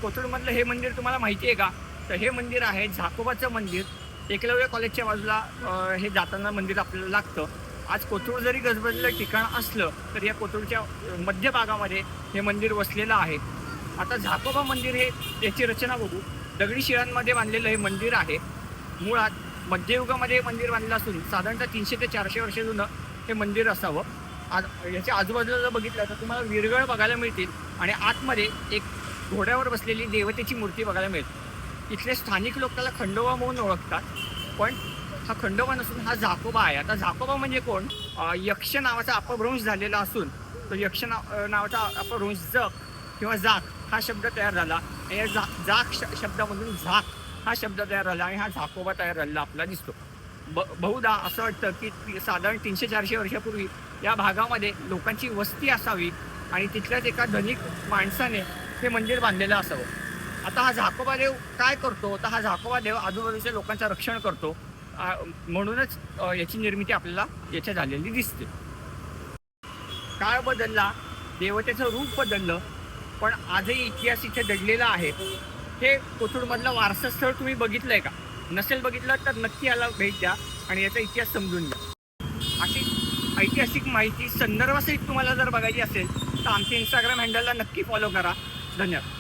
कोथरूडमधलं हे मंदिर तुम्हाला माहिती आहे का? तर हे मंदिर आहे झाकोबाचं मंदिर. एकलव्य कॉलेजच्या बाजूला हे जाताना मंदिर आपल्याला लागतं. आज कोथरूड जरी गजबजलेलं ठिकाण असलं तर या कोथरूडच्या मध्य भागामध्ये हे मंदिर वसलेलं आहे. आता झाकोबा मंदिर हे याची रचना बघू. दगडी शिळांमध्ये बांधलेलं हे मंदिर आहे. मुळात मध्ययुगामध्ये हे मंदिर बांधलं असून साधारणतः 300 ते 400 वर्ष जुनं हे मंदिर असावं. आज याच्या आजूबाजूला जर बघितलं तर तुम्हाला विरगळ बघायला मिळतील आणि आतमध्ये एक घोड्यावर बसलेली देवतेची मूर्ती बघायला मिळते. इथले स्थानिक लोक त्याला खंडोबा म्हणून ओळखतात, पण हा खंडोबा नसून हा झाकोबा आहे. आता झाकोबा म्हणजे कोण? यक्ष नावाचा अपभ्रंश झालेला असून तो यक्ष नावाचा अपभ्रंश जग किंवा जाक हा शब्द तयार झाला. या जाक शब्दामधून झाक हा शब्द तयार झाला आणि हा झाकोबा तयार झालेला आपला दिसतो. बहुधा असं वाटतं की साधारण 300-400 वर्षापूर्वी या भागामध्ये लोकांची वस्ती असावी आणि तिथल्याच एका धनिक माणसाने हे मंदिर बांधलेलं असावं. आता हा झाकोबा देव काय करतो? तर हा झाकोबा देव आजूबाजूच्या लोकांचं रक्षण करतो. म्हणूनच याची निर्मिती आपल्याला याच्या झालेली दिसते. काळ बदलला, देवतेचं रूप बदललं, पण आजही इतिहास इथे दडलेला आहे. हे कोथरूडमधलं वारसा स्थळ तुम्ही बघितलंय का? नसेल बघितलं तर नक्की याला भेट द्या आणि याचा इतिहास समजून घ्या. अशी ऐतिहासिक माहिती संदर्भासहित तुम्हाला जर बघायची असेल तर आमच्या इंस्टाग्राम हँडलला नक्की फॉलो करा. धन्यवाद.